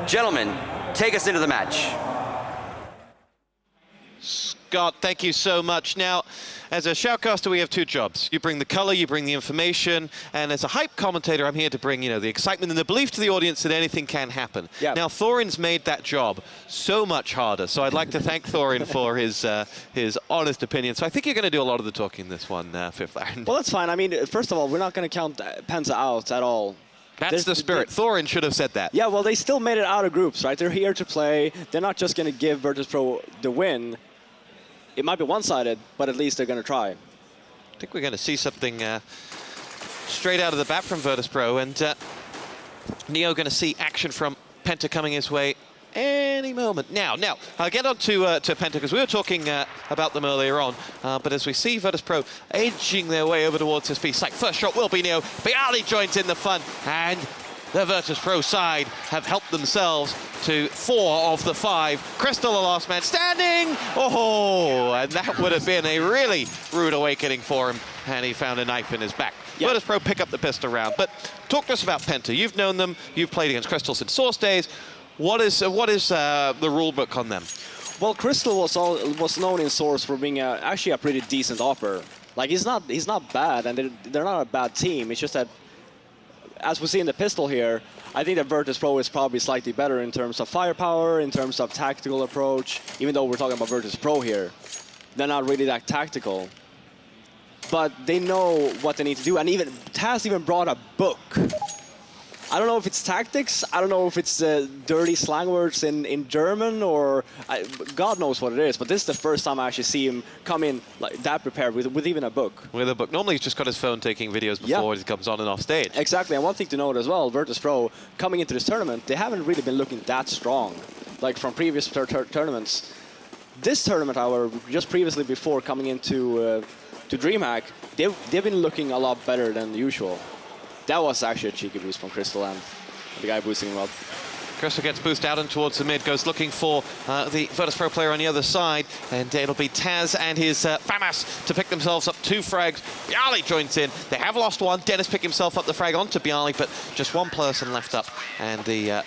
Gentlemen, take us into the match. Scott, thank you so much. Now, as a shoutcaster, we have two jobs. You bring the color, you bring the information, and as a hype commentator, I'm here to bring, the excitement and the belief to the audience that anything can happen. Yep. Now, Thorin's made that job so much harder, so I'd like to thank Thorin for his honest opinion. So I think you're going to do a lot of the talking this one, Fifth Iron. Well, that's fine. I mean, first of all, we're not going to count PENTA out at all. That's the spirit. Thorin should have said that. Yeah, well, they still made it out of groups, right? They're here to play. They're not just going to give Virtus.pro the win. It might be one-sided, but at least they're going to try. I think we're going to see something straight out of the bat from Virtus.pro, and Neo going to see action from PENTA coming his way any moment. Now, I'll get on to PENTA, because we were talking about them earlier on, but as we see Virtus.pro edging their way over towards this piece, like first shot will be Neo. Bialy joins in the fun, and the Virtus.pro side have helped themselves to 4 of the 5. Crystal, the last man standing. Oh, and that would have been a really rude awakening for him, and he found a knife in his back. Yep. Virtus.pro pick up the pistol round. But talk to us about PENTA. You've known them. You've played against Crystal since Source days. What is the rule book on them? Well, Crystal was known in Source for being actually a pretty decent opper. Like, he's not bad, and they're not a bad team. It's just that, as we see in the pistol here, I think that Virtus.pro is probably slightly better in terms of firepower, in terms of tactical approach. Even though we're talking about Virtus.pro here, they're not really that tactical. But they know what they need to do, and even Taz even brought a book. I don't know if it's tactics, I don't know if it's dirty slang words in German, or God knows what it is, but this is the first time I actually see him come in like that prepared with even a book. With a book. Normally he's just got his phone taking videos before he comes on and off stage. Exactly, and one thing to note as well, Virtus.pro coming into this tournament, they haven't really been looking that strong, like from previous tournaments. This tournament, however, just previously before coming into to DreamHack, they've been looking a lot better than usual. That was actually a cheeky boost from Crystal and the guy boosting him up. Crystal gets boosted out and towards the mid, goes looking for the Virtus.pro player on the other side, and it'll be Taz and his FAMAS to pick themselves up 2 frags. Bialy joins in. They have lost one. Dennis picked himself up the frag onto Bialy, but just one person left up, and the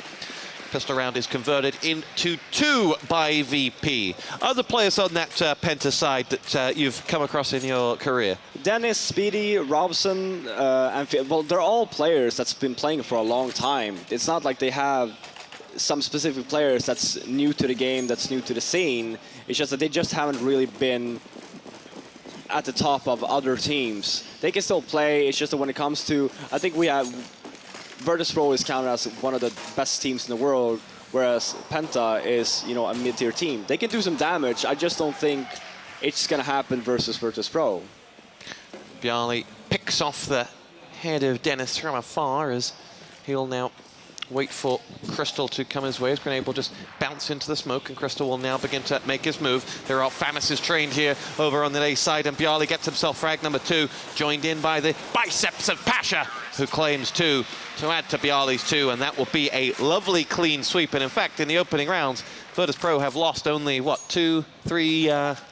pistol round is converted into 2 by VP. Other players on that PENTA side that you've come across in your career? Dennis, Speedy, Robson, and well, they're all players that's been playing for a long time. It's not like they have some specific players that's new to the game, that's new to the scene. It's just that they just haven't really been at the top of other teams. They can still play, it's just that when it comes to, I think we have, Virtus.pro is counted as one of the best teams in the world, whereas PENTA is, a mid-tier team. They can do some damage, I just don't think it's gonna happen versus Virtus.pro. Bialy picks off the head of Dennis from afar as he'll now wait for Crystal to come his way. He's been able to just bounce into the smoke, and Crystal will now begin to make his move. There are FAMAS trained here over on the A side, and Bialy gets himself frag number 2, joined in by the biceps of Pasha, who claims 2 to add to Bialy's 2, and that will be a lovely clean sweep. And in fact, in the opening rounds, Virtus.pro have lost only, what, 2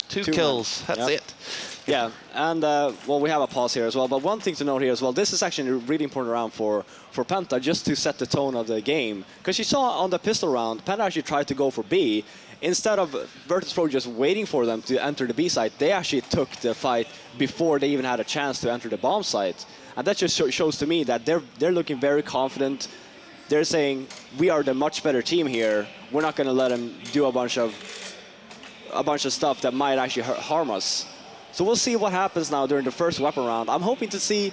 kills. That's it. Yeah, and well, we have a pause here as well, but one thing to note here as well, this is actually a really important round for PENTA, just to set the tone of the game. Because you saw on the pistol round, PENTA actually tried to go for B. Instead of Virtus.pro just waiting for them to enter the B site, they actually took the fight before they even had a chance to enter the bomb site. And that just shows to me that they're looking very confident. They're saying, we are the much better team here. We're not going to let them do a bunch of stuff that might actually harm us. So we'll see what happens now during the first weapon round. I'm hoping to see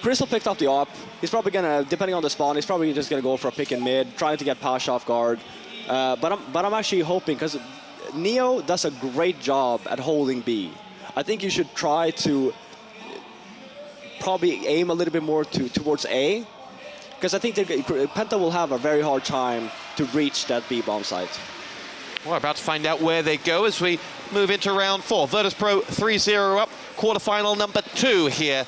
Crystal picked up the op. He's probably going to, depending on the spawn, he's probably just going to go for a pick in mid, trying to get Pasha off guard. But I'm actually hoping, because Neo does a great job at holding B. I think you should try to probably aim a little bit more towards A, because I think PENTA will have a very hard time to reach that B bomb site. We're about to find out where they go as we move into round 4. Virtus.pro 3-0 up, quarterfinal number 2 here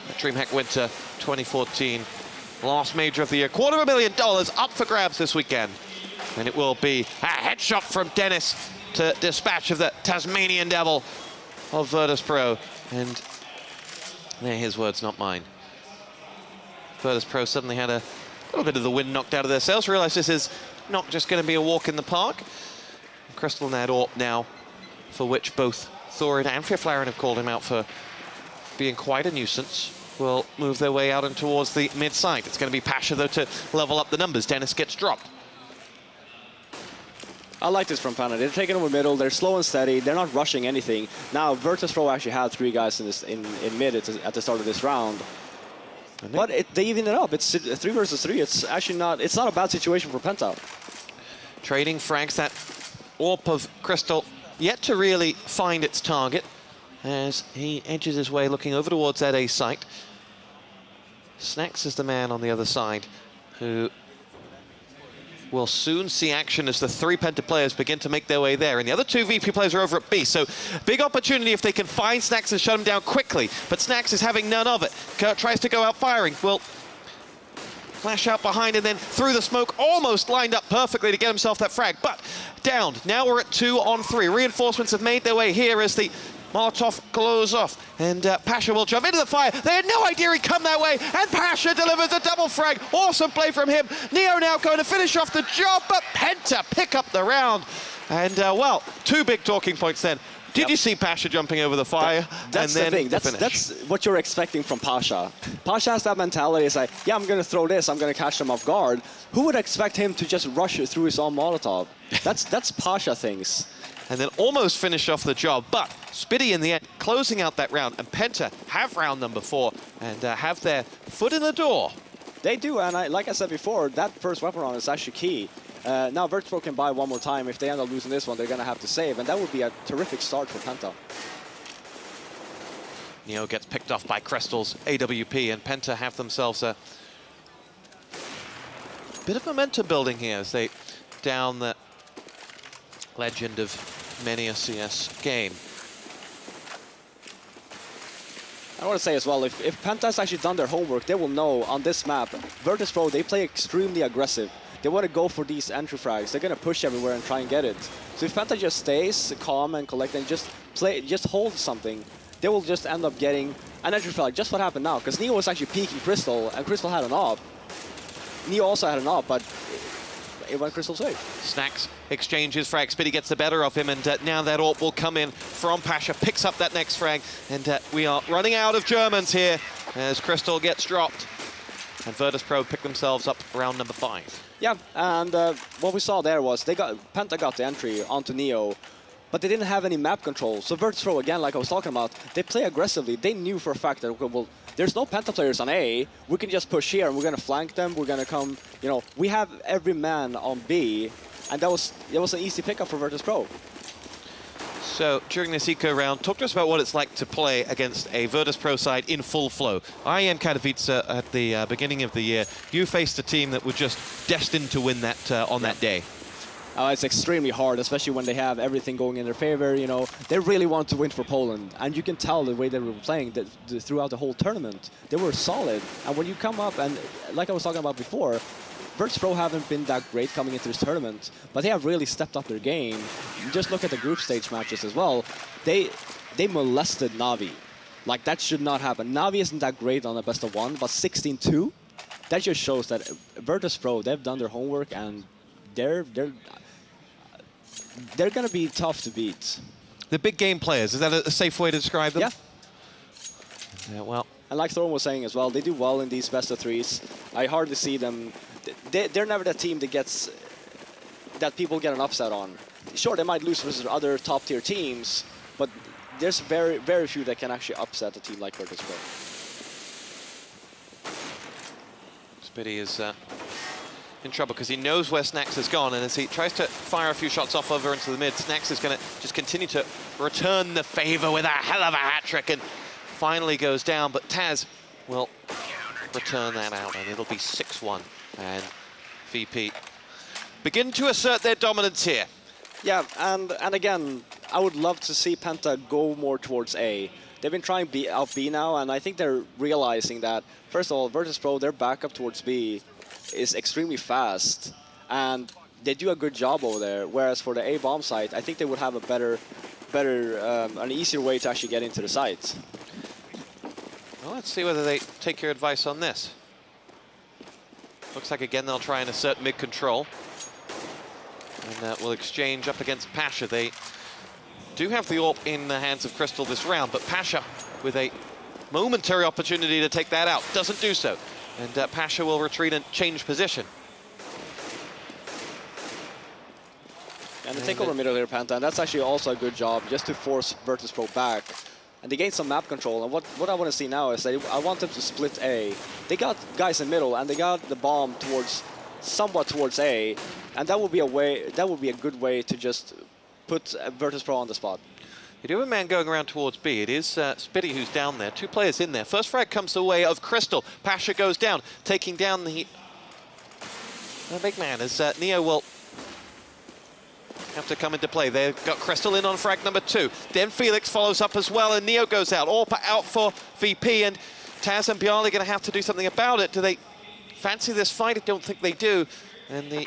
at DreamHack Winter 2014. Last major of the year. $250,000 up for grabs this weekend. And it will be a headshot from Dennis to dispatch of the Tasmanian Devil of Virtus.pro. And they're his words, not mine. Virtus.pro suddenly had a little bit of the wind knocked out of their sails. Realize this is not just going to be a walk in the park. Crystal and that AWP now, for which both Thorin and Fiflaren have called him out for being quite a nuisance, will move their way out and towards the mid-side. It's going to be Pasha, though, to level up the numbers. Dennis gets dropped. I like this from PENTA. They're taking over middle. They're slow and steady. They're not rushing anything. Now, Virtus.pro actually had 3 guys in mid at the start of this round. But they even it up. It's 3 versus 3. It's actually not. It's not a bad situation for PENTA. Trading frags. That AWP of Crystal yet to really find its target as he edges his way, looking over towards that A site. Snacks is the man on the other side who will soon see action as the 3 PENTA players begin to make their way there. And the other 2 VP players are over at B. So big opportunity if they can find Snacks and shut him down quickly. But Snacks is having none of it. Kurt tries to go out firing. Will flash out behind and then through the smoke, almost lined up perfectly to get himself that frag. But downed. Now we're at 2 on 3. Reinforcements have made their way here as the Molotov glows off, and Pasha will jump into the fire. They had no idea he'd come that way, and Pasha delivers a double frag. Awesome play from him. Neo now going to finish off the job, but PENTA pick up the round. And, well, 2 big talking points then. Did you see Pasha jumping over the fire? That's the thing. That's what you're expecting from Pasha. Pasha has that mentality. It's like, yeah, I'm going to throw this. I'm going to catch him off guard. Who would expect him to just rush it through his own Molotov? That's Pasha things. And then almost finish off the job, but Spitty in the end closing out that round, and PENTA have round number 4 and have their foot in the door. They do, and like I said before, that first weapon round is actually key. Now Virtus.pro can buy one more time. If they end up losing this one, they're going to have to save, and that would be a terrific start for PENTA. Neo gets picked off by Crystal's AWP, and PENTA have themselves a bit of momentum building here as they down the legend of many a CS game. I want to say as well, if PENTA has actually done their homework, they will know on this map, Virtus.pro, they play extremely aggressive. They want to go for these entry frags. They're going to push everywhere and try and get it. So if PENTA just stays calm and collect and just hold something, they will just end up getting an entry frag. Just what happened now, because Neo was actually peeking Crystal, and Crystal had an AWP. Neo also had an AWP, but it went Crystal's way. Snacks exchanges frag. Spitty gets the better of him, and now that AWP will come in from Pasha, picks up that next frag, and we are running out of Germans here as Crystal gets dropped. And Virtus.pro pick themselves up round number 5. Yeah, and what we saw there was PENTA got the entry onto Neo, but they didn't have any map control. So Virtus.pro, again, like I was talking about, they play aggressively. They knew for a fact that, okay, well, there's no PENTA players on A. We can just push here, and we're going to flank them. We're going to come, you know, we have every man on B, and it was an easy pickup for Virtus.pro. So during this eco round, talk to us about what it's like to play against a Virtus.pro side in full flow. IEM Katowice at the beginning of the year, you faced a team that was just destined to win that on that day. It's extremely hard, especially when they have everything going in their favor. You know, they really want to win for Poland, and you can tell the way they were playing throughout the whole tournament. They were solid, and when you come up, and like I was talking about before, Virtus.pro haven't been that great coming into this tournament, but they have really stepped up their game. You just look at the group stage matches as well. They molested Na'Vi. Like, that should not happen. Na'Vi isn't that great on a best of 1, but 16-2, that just shows that Virtus.pro, they've done their homework, and they're going to be tough to beat. The big game players, is that a safe way to describe them? Yeah. Yeah, well. And like Thorin was saying as well, they do well in these best of 3s. I hardly see them. They're never that team that people get an upset on. Sure, they might lose versus other top tier teams, but there's very, very few that can actually upset a team like Virtus.pro. Spitty is in trouble because he knows where Snacks has gone, and as he tries to fire a few shots off over into the mid, Snacks is going to just continue to return the favor with a hell of a hat-trick, and finally goes down, but Taz will return that out, and it'll be 6-1. And VP begin to assert their dominance here. Yeah, and again, I would love to see PENTA go more towards A. They've been trying out B now, and I think they're realizing that, first of all, Virtus.pro, their backup towards B is extremely fast, and they do a good job over there, whereas for the A bomb site, I think they would have a an easier way to actually get into the site. Well, let's see whether they take your advice on this. Looks like again they'll try and assert mid-control. And we'll exchange up against Pasha. They do have the AWP in the hands of Crystal this round, but Pasha with a momentary opportunity to take that out. Doesn't do so. And Pasha will retreat and change position. And they take over middle here, Penta, and that's actually also a good job just to force Virtus.pro back. And they gain some map control, and what I want to see now is that I want them to split A. They got guys in middle, and they got the bomb somewhat towards A, and that would be a good way to just put Virtus.pro on the spot. You do have a man going around towards B. It is Spitty who's down there. 2 players in there. First frag comes the way of Crystal. Pasha goes down, taking down the big man as Neo will have to come into play. They've got Crystal in on frag number 2. Then Felix follows up as well, and Neo goes out. AWP out for VP, and Taz and Bjarli are going to have to do something about it. Do they fancy this fight? I don't think they do. And the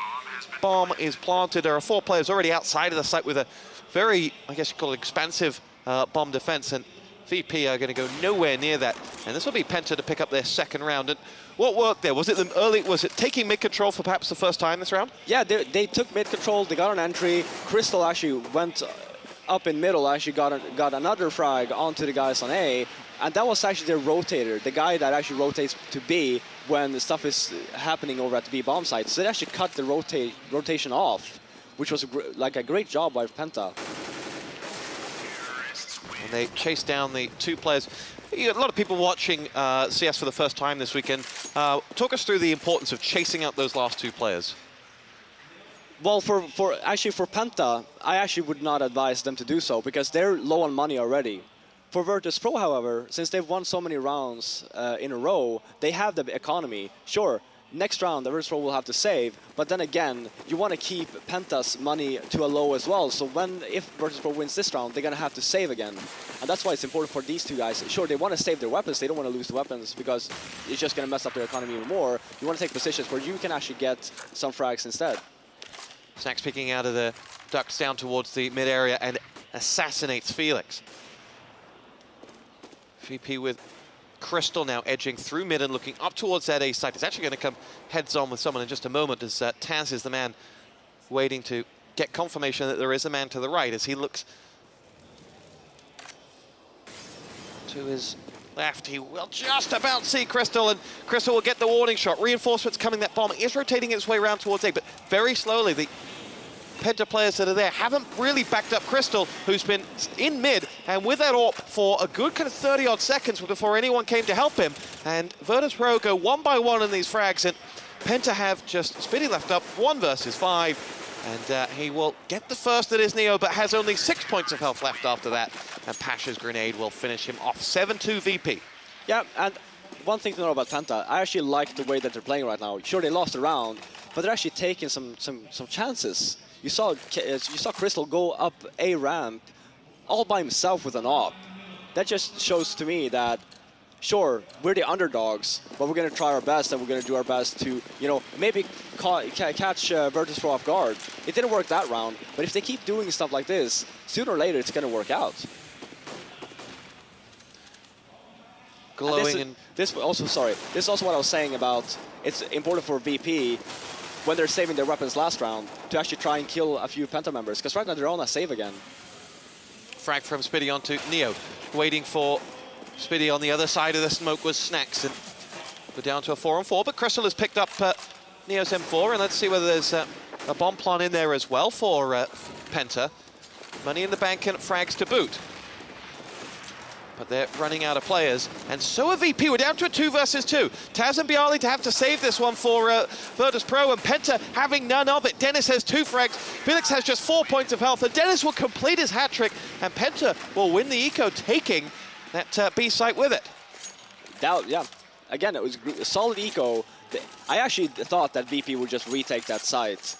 bomb is planted. There are 4 players already outside of the site with a very, I guess you call it, expansive bomb defense, and VP are going to go nowhere near that. And this will be Penta to pick up their second round. And what worked there? Was it them early? Was it taking mid-control for perhaps the first time this round? Yeah, they took mid-control, they got an entry. Crystal actually went up in middle, actually got another frag onto the guys on A, and that was actually their rotator, the guy that actually rotates to B when the stuff is happening over at the B bomb site. So they actually cut the rotation off, which was like a great job by Penta. And they chased down the 2 players. You got a lot of people watching CS for the first time this weekend. Talk us through the importance of chasing out those last 2 players. Well, for Penta, I actually would not advise them to do so because they're low on money already. For Virtus.pro, however, since they've won so many rounds in a row, they have the economy. Sure, next round, the Virtus.pro will have to save, but then again, you want to keep Penta's money to a low as well. So if Virtus.pro wins this round, they're going to have to save again. And that's why it's important for these 2 guys. Sure, they want to save their weapons. They don't want to lose the weapons because it's just going to mess up their economy even more. You want to take positions where you can actually get some frags instead. Snacks picking out of the ducks down towards the mid area and assassinates Felix. VP with Crystal now edging through mid and looking up towards that A site. It's actually going to come heads-on with someone in just a moment as Taz is the man waiting to get confirmation that there is a man to the right as he looks to his left. He will just about see Crystal, and Crystal will get the warning shot. Reinforcements coming. That bomb is rotating its way around towards A, but very slowly. The Penta players that are there haven't really backed up Crystal, who's been in mid, and with that AWP for a good kind of 30-odd seconds before anyone came to help him. And Virtus.pro go 1 by 1 in these frags, and Penta have just Spitty left up 1 versus 5. And he will get the first at his Neo, but has only 6 points of health left after that. And Pasha's grenade will finish him off. 7-2 VP. Yeah, and one thing to know about Penta, I actually like the way that they're playing right now. Sure, they lost a round, but they're actually taking some chances. You saw Crystal go up A ramp all by himself with an AWP. That just shows to me that, sure, we're the underdogs, but we're going to try our best, and we're going to do our best to, maybe catch Virtus.pro off guard. It didn't work that round, but if they keep doing stuff like this, sooner or later it's going to work out. Glowing this is also what I was saying about it's important for VP when they're saving their weapons last round to actually try and kill a few Penta members, because right now they're on a save again. Frag from Spitty onto Neo, waiting for Spitty on the other side of the smoke was Snacks, and we're down to a 4-on-4, but Crystal has picked up Neo's M4, and let's see whether there's a bomb plant in there as well for Penta. Money in the bank and frags to boot. But they're running out of players, and so are VP. We're down to a 2 versus 2. Taz and Bjarli to have to save this one for Virtus.pro, and Penta having none of it. Dennis has 2 frags, Felix has just 4 points of health, and Dennis will complete his hat-trick, and Penta will win the eco, taking that B site with it. Yeah, again, it was a solid eco. I actually thought that VP would just retake that site,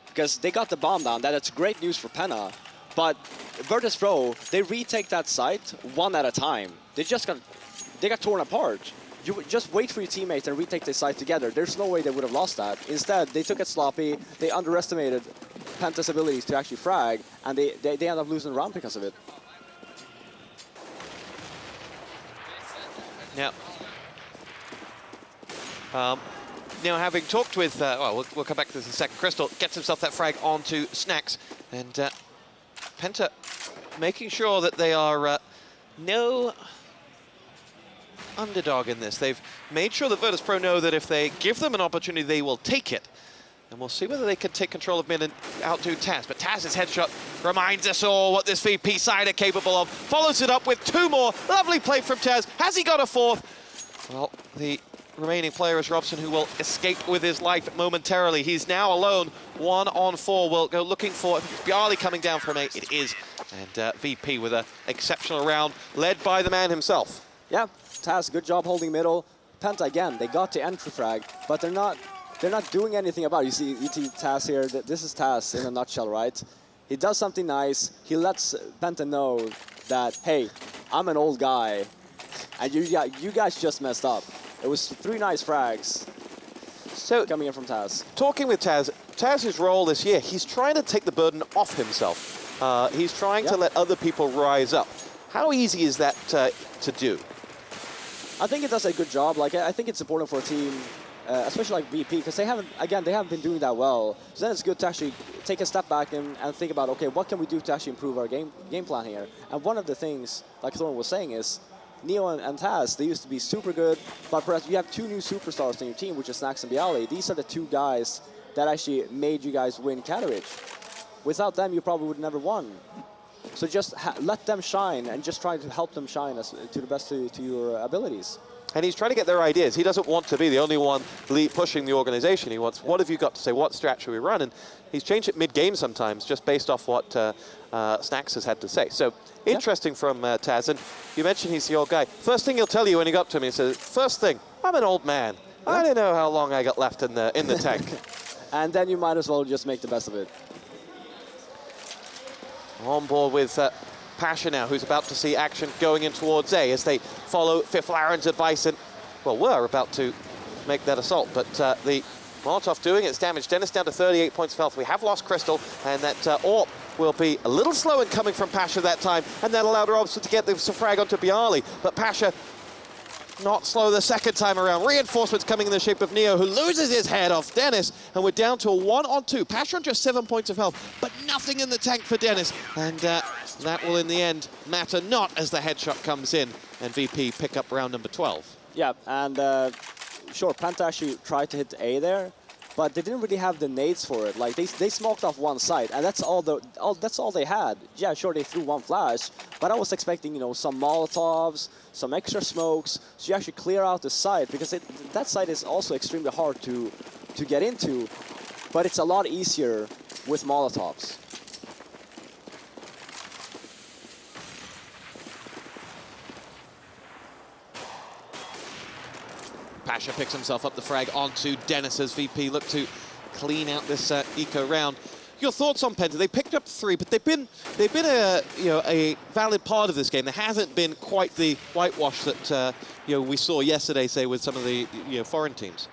because they got the bomb down. That's great news for Penta. But Virtus.pro, they retake that site 1 at a time. They got torn apart. You would just wait for your teammates and retake the site together. There's no way they would have lost that. Instead, they took it sloppy. They underestimated Penta's abilities to actually frag, and they end up losing the round because of it. Yeah. Now, having talked with, well, we'll come back to this in a second. Crystal gets himself that frag onto Snacks, and Penta making sure that they are no underdog in this. They've made sure that Virtus.pro know that if they give them an opportunity, they will take it. And we'll see whether they can take control of mid and outdo Taz. But Taz's headshot reminds us all what this VP side are capable of. Follows it up with 2 more. Lovely play from Taz. Has he got a 4th? Well, the remaining player is Robson, who will escape with his life momentarily. He's now alone. 1 on 4 will go looking for Bjarli coming down from A. It is. And VP with an exceptional round, led by the man himself. Yeah, Taz, good job holding middle. Penta, again, they got the entry frag, but they're not doing anything about it. You see Taz here. This is Taz in a nutshell, right? He does something nice. He lets Penta know that, hey, I'm an old guy, and you guys just messed up. It was 3 nice frags So coming in from Taz. Talking with Taz, Taz's role this year, he's trying to take the burden off himself. He's trying to let other people rise up. How easy is that to do? I think it does a good job. Like, I think it's important for a team, especially like VP, because they haven't been doing that well. So then it's good to actually take a step back and think about, okay, what can we do to actually improve our game plan here? And one of the things, like Thorin was saying, is Neo and Taz, they used to be super good, but perhaps you have 2 new superstars in your team, which is Snacks and Bjarli. These are the 2 guys that actually made you guys win Cateridge. Without them, you probably would have never won. So just let them shine and just try to help them shine to the best to your abilities. And he's trying to get their ideas. He doesn't want to be the only one pushing the organization. He wants, what have you got to say? What strat should we run? And he's changed it mid-game sometimes, just based off what Snacks has had to say. So interesting from Taz. And you mentioned he's the old guy. First thing he'll tell you when he got up to me, he says, first thing, I'm an old man. I don't know how long I got left in the tank. And then you might as well just make the best of it. On board with Pasha now, who's about to see action going in towards A as they follow Fifth Laren's advice and, well, were about to make that assault. But the Molotov doing its damage. Dennis down to 38 points of health. We have lost Crystal, and that AWP will be a little slow in coming from Pasha that time, and that allowed Robson to get the frag onto Bjarli. But Pasha not slow the second time around. Reinforcements coming in the shape of Neo, who loses his head off Dennis, and we're down to a 1-on-2. Pasha on just 7 points of health, but nothing in the tank for Dennis, and that will in the end matter not as the headshot comes in, and VP pick up round number 12. Yeah, and sure, Penta actually tried to hit A there, but they didn't really have the nades for it. Like, they smoked off one side, and that's all they had. Yeah, sure, they threw 1 flash, but I was expecting, you know, some Molotovs, some extra smokes, so you actually clear out the site, because that site is also extremely hard to get into, but it's a lot easier with Molotovs. Pasha picks himself up the frag onto Dennis as VP look to clean out this eco round. Your thoughts on Penta? They picked up 3, but they've been a valid part of this game. There hasn't been quite the whitewash that we saw yesterday, say, with some of the foreign teams.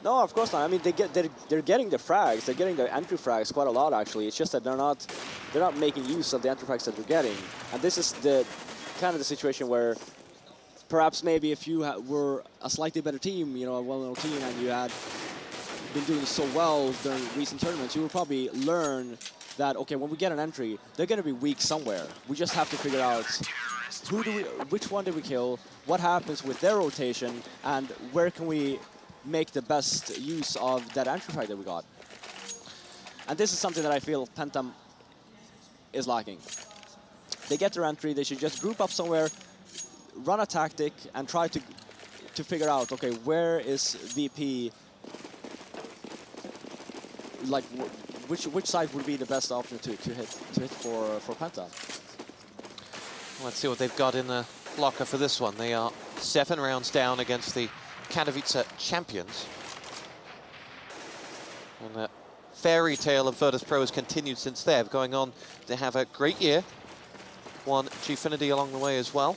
No, of course not. I mean, they're getting the frags. They're getting the entry frags quite a lot, actually. It's just that they're not making use of the entry frags that they're getting. And this is the kind of the situation where perhaps maybe if you were a slightly better team, you know, a well-known team, and you had been doing so well during recent tournaments, you will probably learn that, okay, when we get an entry, they're going to be weak somewhere. We just have to figure out which one did we kill, what happens with their rotation, and where can we make the best use of that entry frag that we got. And this is something that I feel Penta is lacking. They get their entry, they should just group up somewhere, run a tactic, and try to figure out, okay, where is VP, like which side would be the best option to hit for Penta. Let's see what they've got in the locker for this one. They are 7 rounds down against the Katowice champions. And the fairy tale of Virtus.pro has continued since there, going on to have a great year. Won Gfinity along the way as well.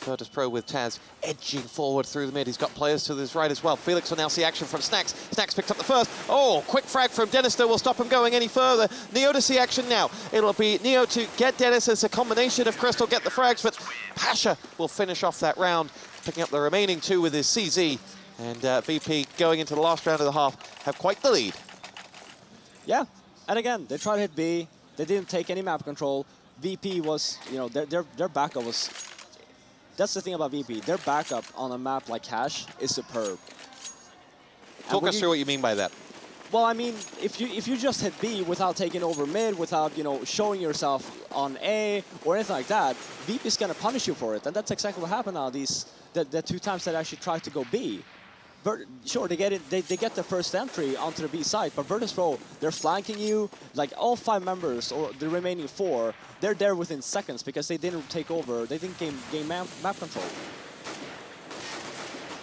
Virtus.pro with Taz edging forward through the mid. He's got players to his right as well. Felix will now see action from Snacks. Snacks picked up the first. Oh, quick frag from Dennis though will stop him going any further. Neo to see action now. It'll be Neo to get Dennis as a combination of Crystal, get the frags, but Pasha will finish off that round, picking up the remaining two with his CZ. And VP going into the last round of the half have quite the lead. Yeah, and again, they tried to hit B. They didn't take any map control. VP was, you know, their backup was. That's the thing about VP. Their backup on a map like Cash is superb. Talk us through what you mean by that. Well, I mean, if you just hit B without taking over mid, without, you know, showing yourself on A or anything like that, VP is gonna punish you for it, and that's exactly what happened now. The two times that I actually tried to go B. Sure, they get the first entry onto the B side, but Virtus.pro, they're flanking you. Like all 5 members or the remaining 4, they're there within seconds because they didn't take over. They didn't gain map control.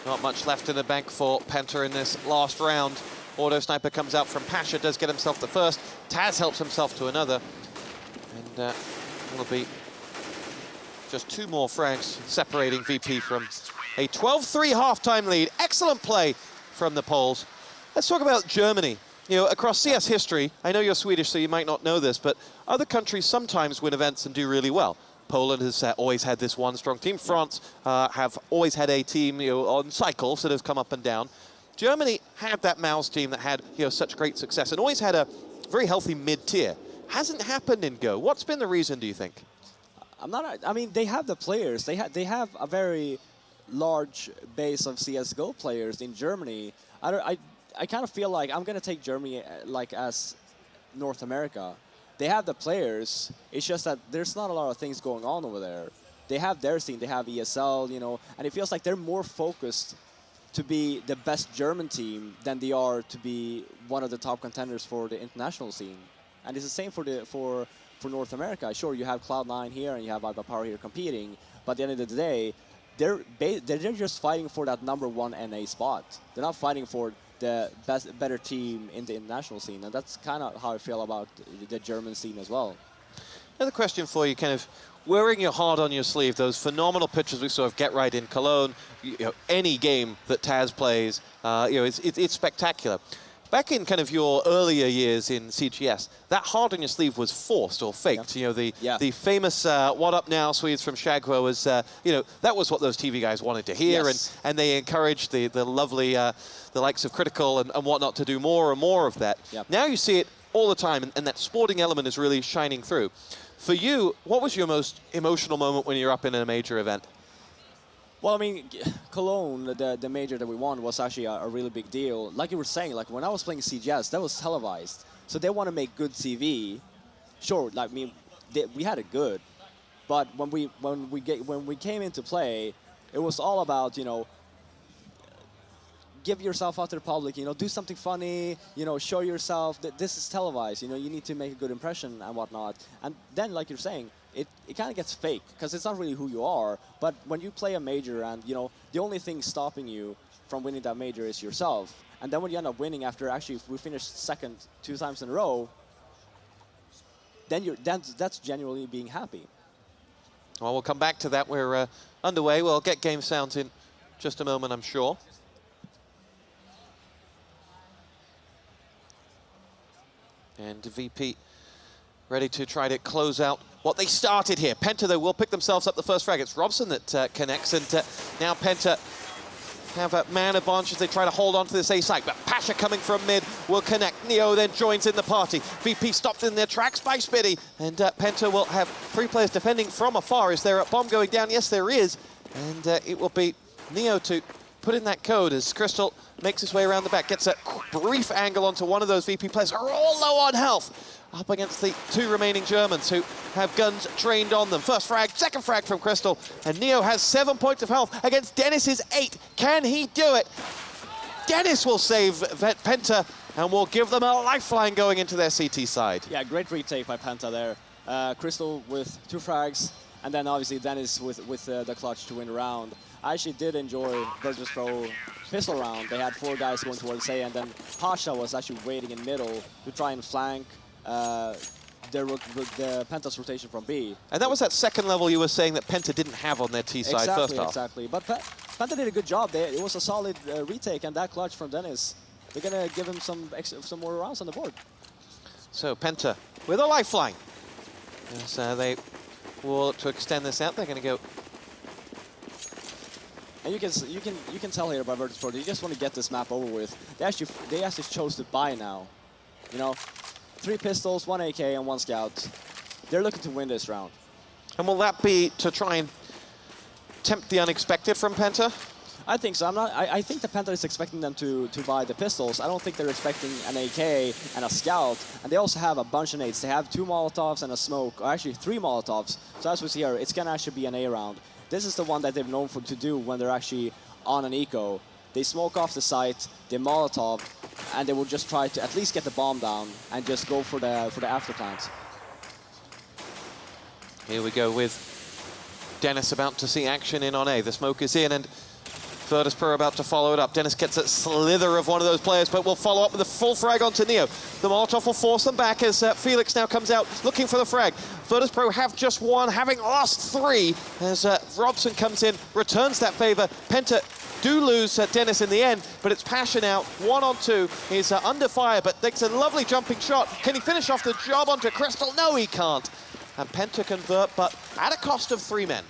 Not much left in the bank for Penta in this last round. Auto sniper comes out from Pasha, does get himself the first. Taz helps himself to another, and it'll be just 2 more frags separating VP from a 12-3 halftime lead. Excellent play from the Poles. Let's talk about Germany. You know, across CS history, I know you're Swedish, so you might not know this, but other countries sometimes win events and do really well. Poland has always had this one strong team. France have always had a team, you know, on cycles that has come up and down. Germany had that Mouse team that had, you know, such great success and always had a very healthy mid-tier. Hasn't happened in Go. What's been the reason, do you think? I mean, they have the players. They have a very large base of CS:GO players in Germany. I kind of feel like I'm gonna take Germany like as North America. They have the players. It's just that there's not a lot of things going on over there. They have their scene. They have ESL, you know, and it feels like they're more focused to be the best German team than they are to be one of the top contenders for the international scene. And it's the same for North America. Sure, you have Cloud9 here and you have Power here competing, but at the end of the day, they're just fighting for that #1 NA spot. They're not fighting for the better team in the international scene, and that's kind of how I feel about the German scene as well. Another question for you, kind of wearing your heart on your sleeve, those phenomenal pictures we saw of Get Right in Cologne, you know, any game that Taz plays, you know, it's spectacular. Back in kind of your earlier years in CGS, that heart on your sleeve was forced or faked. Yeah. You know, the famous "What Up Now" Swedes from Shagwa was, you know, that was what those TV guys wanted to hear, yes. and they encouraged the lovely, the likes of Critical and whatnot to do more and more of that. Yep. Now you see it all the time, and that sporting element is really shining through. For you, what was your most emotional moment when you're up in a major event? Well, I mean, Cologne, the major that we won, was actually a really big deal. Like you were saying, like when I was playing CGS, that was televised. So they want to make good TV. Sure, like I mean, we had it good, but when we came into play, it was all about, you know, give yourself out to the public, you know, do something funny, you know, show yourself that this is televised, you know, you need to make a good impression and whatnot. And then, like you're saying, it kind of gets fake because it's not really who you are. But when you play a major and, you know, the only thing stopping you from winning that major is yourself. And then when you end up winning after actually if we finished second 2 times in a row, then that's genuinely being happy. Well, we'll come back to that. We're underway. We'll get game sounds in just a moment, I'm sure. And VP ready to try to close out what they started here. Penta, though, will pick themselves up the first frag. It's Robson that connects, and now Penta have a man advantage as they try to hold on to this A site. But Pasha coming from mid will connect. Neo then joins in the party. VP stopped in their tracks by Spitty, and Penta will have 3 players defending from afar. Is there a bomb going down? Yes, there is. And it will be Neo to put in that code as Crystal makes his way around the back, gets a brief angle onto one of those VP players, are all low on health, up against the 2 remaining Germans who have guns trained on them. First frag, second frag from Crystal, and Neo has 7 points of health against Dennis's 8. Can he do it? Dennis will save Penta and will give them a lifeline going into their CT side. Yeah, great retake by Penta there. Crystal with 2 frags, and then obviously Dennis with the clutch to win the round. I actually did enjoy Virtus.pro pistol round. They had 4 guys going towards A, and then Pasha was actually waiting in middle to try and flank the Penta's rotation from B. And that was that second level you were saying that Penta didn't have on their T side first half. Exactly. But Penta did a good job there. It was a solid retake, and that clutch from Dennis. They're going to give him some more rounds on the board. So Penta with a lifeline. As they will look to extend this out. They're going to go. And you can tell here by Virtus.pro, they just want to get this map over with. They actually chose to buy now. You know, 3 pistols, 1 AK, and 1 scout. They're looking to win this round. And will that be to try and tempt the unexpected from Penta? I think so. I think the Penta is expecting them to buy the pistols. I don't think they're expecting an AK and a scout. And they also have a bunch of nades. They have 2 Molotovs and a smoke, or actually 3 Molotovs. So as we see here, it's gonna actually be an A round. This is the one that they've known to do when they're actually on an eco. They smoke off the site, they Molotov, and they will just try to at least get the bomb down and just go for the after plant. Here we go with Dennis about to see action in on A. The smoke is in, and Virtus.pro about to follow it up. Dennis gets a slither of one of those players, but will follow up with a full frag onto Neo. The Molotov will force them back as Felix now comes out looking for the frag. Virtus.pro have just one, having lost 3, as Robson comes in, returns that favor. Penta do lose Dennis in the end, but it's Pasha now, 1 on 2. He's under fire, but takes a lovely jumping shot. Can he finish off the job onto Crystal? No, he can't. And Penta convert, but at a cost of 3 men.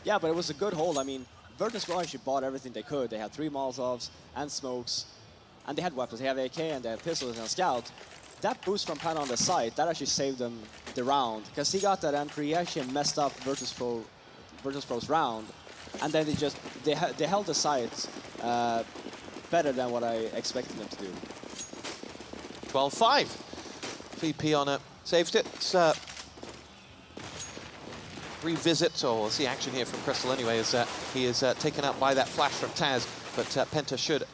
Yeah, but it was a good hold. I mean, Virtus.pro actually bought everything they could. They had 3 Molotovs and smokes, and they had weapons. They have AK and they have pistols and a scout. That boost from Penta on the side, that actually saved them the round, because he got that entry. He actually messed up Virtus.pro's round, and then they held the site better than what I expected them to do. 12-5. VP on it, saved it. Revisit, or we'll see action here from Crystal anyway, as he is taken out by that flash from Taz, but Penta should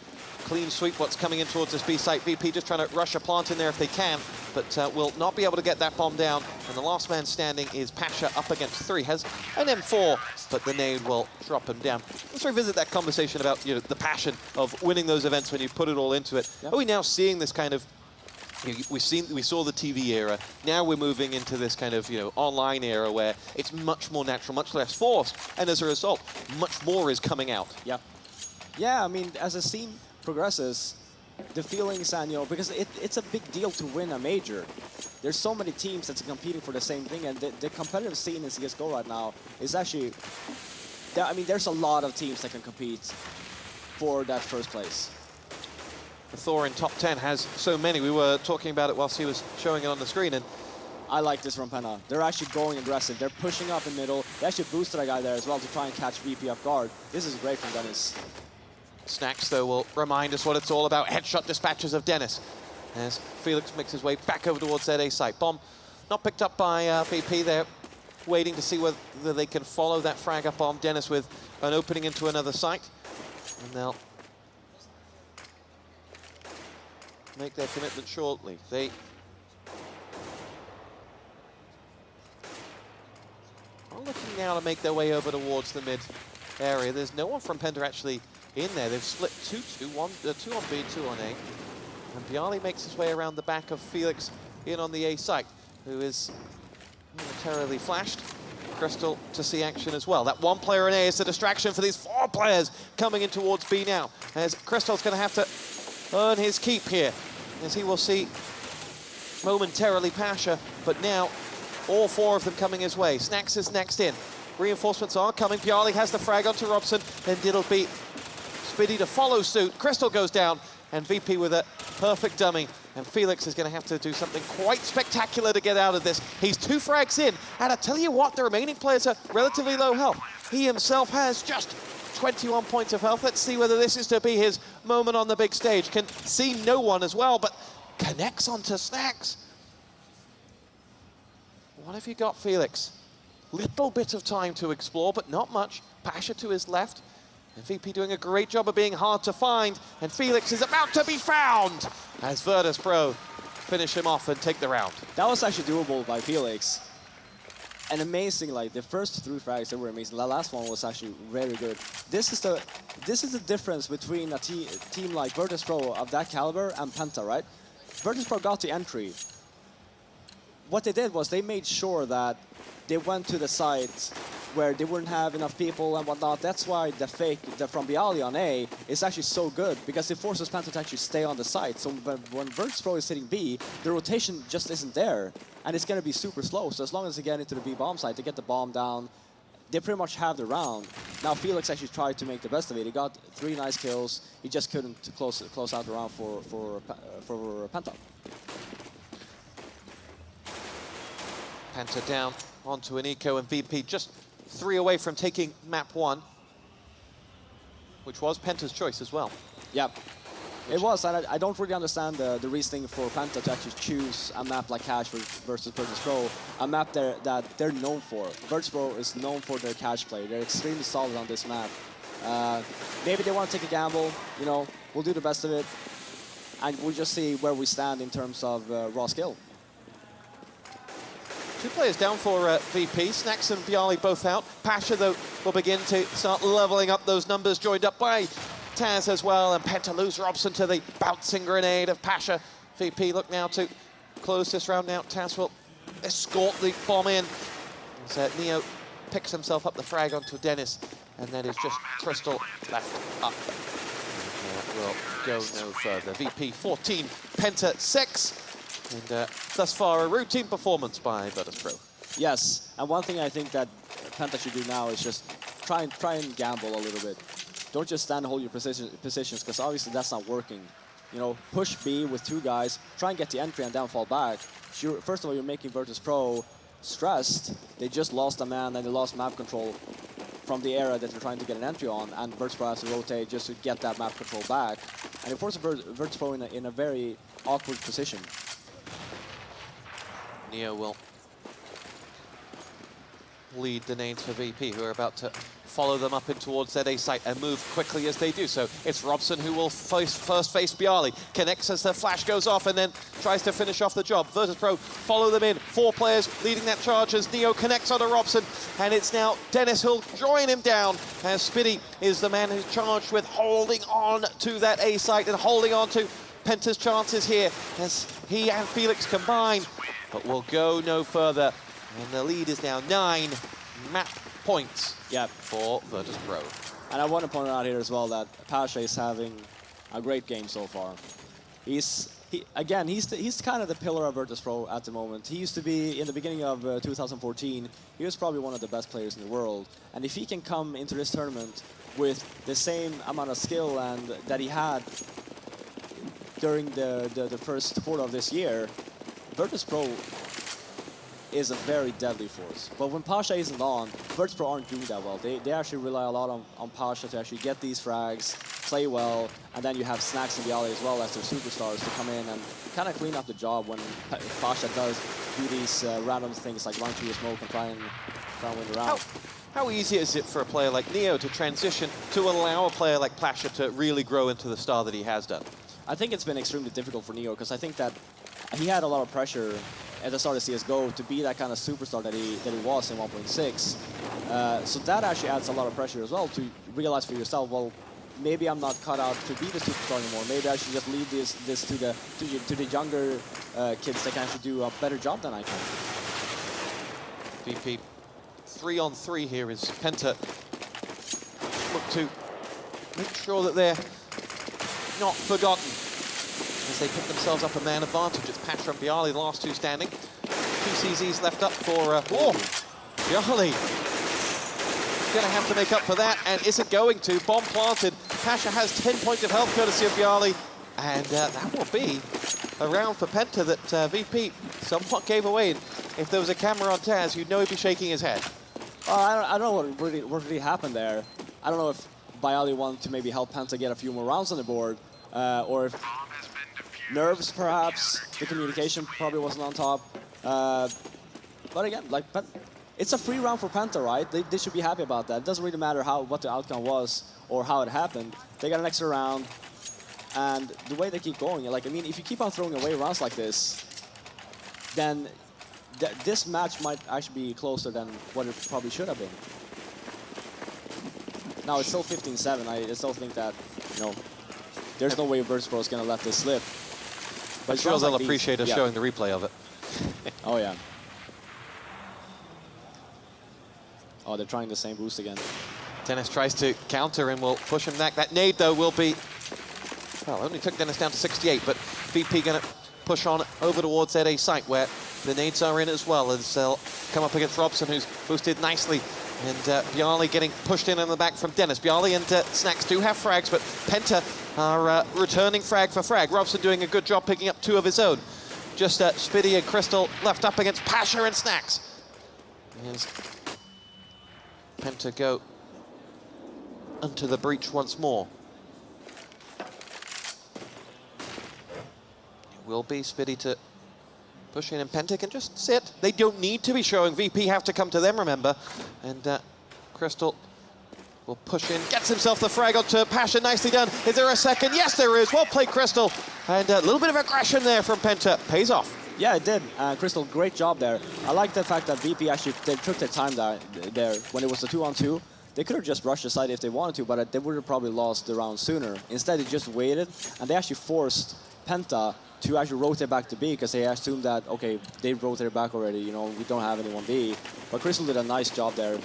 clean sweep what's coming in towards this B site. VP just trying to rush a plant in there if they can, but will not be able to get that bomb down, and the last man standing is Pasha up against 3, has an M4, but the nade will drop him down. Let's revisit that conversation about, you know, the passion of winning those events when you put it all into it. Yep. Are we now seeing this kind of, we saw the TV era. Now we're moving into this kind of, you know, online era where it's much more natural, much less forced, and as a result, much more is coming out. Yeah. Yeah, I mean, as the scene progresses, the feelings, and, you know, because it's a big deal to win a major. There's so many teams that's competing for the same thing, and the competitive scene in CSGO right now is actually, I mean, there's a lot of teams that can compete for that first place. The Thor in top 10 has so many. We were talking about it whilst he was showing it on the screen, and I like this from Penta. They're actually going aggressive. They're pushing up in middle. They actually boosted a guy there as well to try and catch VP off guard. This is great from Dennis. Snacks, though, will remind us what it's all about. Headshot dispatches of Dennis as Felix makes his way back over towards that A site. Bomb not picked up by VP. They're waiting to see whether they can follow that frag up on Dennis with an opening into another site. And they'll make their commitment shortly. They are looking now to make their way over towards the mid area. There's no one from Penta actually in there. They've split 2 on B, 2 on A. And Bialy makes his way around the back of Felix in on the A site, who is momentarily flashed. Crystal to see action as well. That 1 player in A is the distraction for these 4 players coming in towards B now, as Crystal's going to have to earn his keep here, as he will see momentarily Pasha, but now all 4 of them coming his way. Snacks is next in. Reinforcements are coming. Bialy has the frag onto Robson, and it'll be Spiddy to follow suit. Crystal goes down, and VP with a perfect dummy. And Felix is going to have to do something quite spectacular to get out of this. He's 2 frags in, and I tell you what, the remaining players are relatively low health. He himself has just 21 points of health. Let's see whether this is to be his moment on the big stage. Can see no one as well, but connects onto Snacks. What have you got, Felix? Little bit of time to explore, but not much. Pasha to his left. And VP doing a great job of being hard to find. And Felix is about to be found as Virtus.pro finish him off and take the round. That was actually doable by Felix. And amazing, like the first 3 frags, they were amazing. The last one was actually very good. This is the difference between a team like Virtus.pro of that caliber and Penta, right? Virtus.pro got the entry. what they did was they made sure that they went to the site where they wouldn't have enough people and whatnot. That's why the fake from Bialy on A is actually so good, because it forces Penta to actually stay on the site. So when Virtus.pro is hitting B, the rotation just isn't there, and it's going to be super slow. So as long as they get into the B bomb site, they get the bomb down, they pretty much have the round. Now Felix actually tried to make the best of it. He got 3 nice kills. He just couldn't close out the round for Penta. Penta down onto an eco, and VP just 3 away from taking map 1, which was Penta's choice as well. Yeah, it was, and I don't really understand the reasoning for Penta to actually choose a map like Cash versus Virtus.pro, a map that they're known for. Virtus.pro is known for their Cash play. They're extremely solid on this map. Maybe they want to take a gamble, you know, we'll do the best of it, and we'll just see where we stand in terms of raw skill. 2 players down for VP. Snacks and Bialy both out. Pasha, though, will begin to start leveling up those numbers, joined up by Taz as well. And Penta lose Robson to the bouncing grenade of Pasha. VP look now to close this round out. Taz will escort the bomb in. As Neo picks himself up the frag onto Dennis, and then is just Crystal left up. And, will go no further. VP 14, Penta 6. And thus far, a routine performance by Virtus.pro. Yes, and one thing I think that Penta should do now is just try and gamble a little bit. Don't just stand and hold your positions, because obviously that's not working. You know, push B with 2 guys, try and get the entry and then fall back. First of all, you're making Virtus.pro stressed. They just lost a man and they lost map control from the area that they're trying to get an entry on, and Virtus.pro has to rotate just to get that map control back. And it forces Virtus.pro in a very awkward position. Neo will lead the names for VP, who are about to follow them up in towards that A site and move quickly as they do so. It's Robson who will first face Bialy, connects as the flash goes off and then tries to finish off the job. Virtus.pro follow them in, 4 players leading that charge as Neo connects onto Robson, and it's now Dennis who'll join him down, as Spiddy is the man who's charged with holding on to that A site and holding on to Penta's chances here as he and Felix combine, but will go no further. And the lead is now 9 map points for Virtus.pro. And I want to point out here as well that Pasha is having a great game so far. He's kind of the pillar of Virtus.pro at the moment. He used to be, in the beginning of 2014, he was probably one of the best players in the world. And if he can come into this tournament with the same amount of skill and that he had during the first quarter of this year, Virtus.pro is a very deadly force. But when Pasha isn't on, Virtus.pro aren't doing that well. They actually rely a lot on Pasha to actually get these frags, play well, and then you have Snacks and Bialy as well as their superstars to come in and kind of clean up the job when Pasha does do these random things like run through the smoke and try and win the round. How easy is it for a player like Neo to transition to allow a player like Pasha to really grow into the star that he has done? I think it's been extremely difficult for Neo, because I think that he had a lot of pressure at the start of CSGO to be that kind of superstar that he was in 1.6. So that actually adds a lot of pressure as well, to realize for yourself, well, maybe I'm not cut out to be the superstar anymore. Maybe I should just leave this to the younger kids that can actually do a better job than I can. VP 3-on-3 here is Penta. Look to make sure that they're not forgotten as they pick themselves up a man advantage. It's Pasha and Bialy, the last 2 standing. 2 CZs left up for Bialy. Going to have to make up for that, and isn't going to. Bomb planted. Pasha has 10 points of health courtesy of Bialy, and that will be a round for Penta that VP somewhat gave away. If there was a camera on Taz, you'd know he'd be shaking his head. I don't know what really happened there. I don't know if Bialy wanted to maybe help Penta get a few more rounds on the board, or if nerves, perhaps. The communication probably wasn't on top. But again, it's a free round for Penta, right? They should be happy about that. It doesn't really matter what the outcome was or how it happened. They got an extra round, and the way they keep going, I mean, if you keep on throwing away rounds like this, then this match might actually be closer than what it probably should have been. Now it's still 15-7. I still think that, there's no way Virtus.pro is going to let this slip. But I'm sure they'll appreciate us showing the replay of it. Oh, yeah. Oh, they're trying the same boost again. Dennis tries to counter and will push him back. That nade, though, will be... Well, only took Dennis down to 68, but VP going to push on over towards that A site where the nades are in as well, as they'll come up against Robson, who's boosted nicely. And Bjarli getting pushed in on the back from Dennis. Bjarli and Snacks do have frags, but Penta are returning frag for frag. Robson doing a good job picking up 2 of his own. Just Spiddy and Crystal left up against Pasha and Snacks. As Penta go into the breach once more. It will be Spiddy to push in, and Penta can just sit. They don't need to be showing. VP have to come to them, remember. And Crystal will push in, gets himself the frag onto Pasha. Nicely done. Is there a second? Yes, there is. Well played, Crystal. And a little bit of aggression there from Penta. Pays off. Yeah, it did. Crystal, great job there. I like the fact that VP actually took their time there when it was a 2-on-2. They could have just rushed the side if they wanted to, but they would have probably lost the round sooner. Instead, they just waited, and they actually forced Penta to actually rotate back to B, because they assumed that, okay, they rotated back already, you know, we don't have anyone B. But Crystal did a nice job there,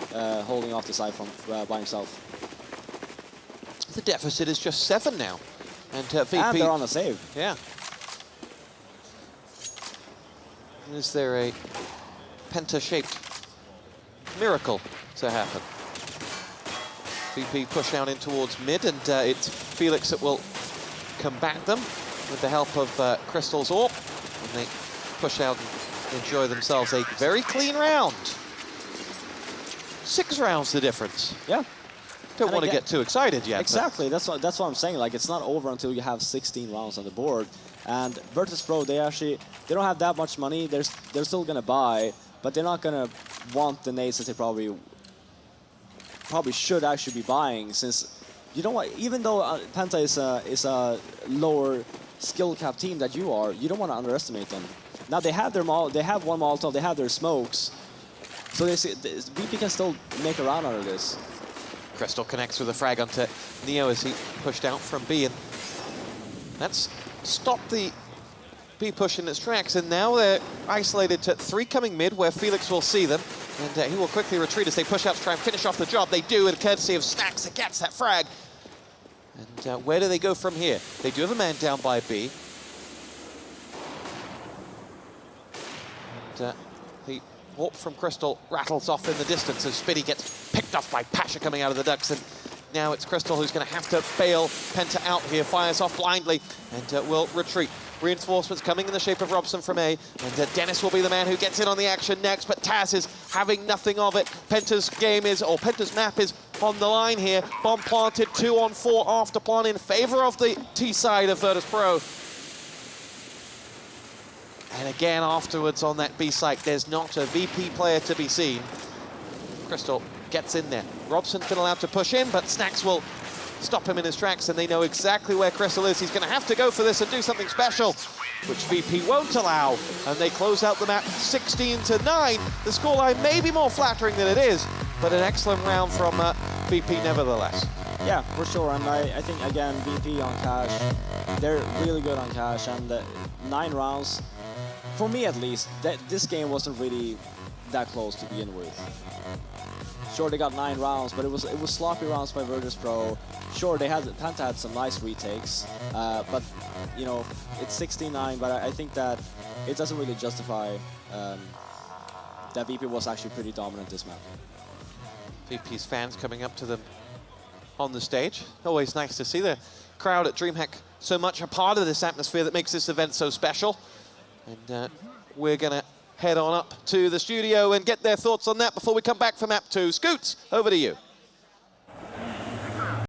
holding off the side from by himself. The deficit is just 7 now. And VP... And they're on a save. Yeah. Is there a Penta-shaped miracle to happen? VP push down in towards mid, and it's Felix that will combat them with the help of Crystal's AWP. And they push out and enjoy themselves a very clean round. 6 rounds the difference. Yeah. Don't want to get too excited yet. Exactly, that's what I'm saying. Like, it's not over until you have 16 rounds on the board. And Virtus.pro, they don't have that much money. They're still gonna buy, but they're not gonna want the nades that they probably should actually be buying, since you know what? Even though Penta is a lower skill cap team that you are, you don't want to underestimate them. Now they have they have one Molotov, they have their smokes, so VP can still make a round out of this. Crystal connects with a frag onto Neo as he pushed out from B, and that's stopped the B push in its tracks, and now they're isolated to 3 coming mid, where Felix will see them, and he will quickly retreat as they push out to try and finish off the job. They do, and courtesy of Snacks that gets that frag. And where do they go from here? They do have a man down by B. And the AWP from Crystal rattles off in the distance as Spiddy gets picked off by Pasha coming out of the ducks, and now it's Crystal who's going to have to bail Penta out here, fires off blindly, and will retreat. Reinforcements coming in the shape of Robson from A, and Dennis will be the man who gets in on the action next, but Taz is having nothing of it. Penta's map is on the line here. Bomb planted, 2-on-4 after plan in favor of the T side of Virtus.pro. And again, afterwards on that B site, there's not a VP player to be seen. Crystal gets in there. Robson's been allowed to push in, but Snacks will stop him in his tracks, and they know exactly where Crystal is. He's going to have to go for this and do something special, which VP won't allow, and they close out the map 16-9. The scoreline may be more flattering than it is, but an excellent round from VP nevertheless. Yeah, for sure, and I think, again, VP on cash, they're really good on cash, and 9 rounds, for me at least, this game wasn't really that close to begin with. Sure, they got 9 rounds, but it was sloppy rounds by Virtus.pro. Sure, Penta had some nice retakes, but you know, it's 16-9. But I think that it doesn't really justify that VP was actually pretty dominant this map. VP's fans coming up to them on the stage. Always nice to see the crowd at DreamHack so much a part of this atmosphere that makes this event so special. And we're gonna head on up to the studio and get their thoughts on that before we come back for map 2. Scoots, over to you.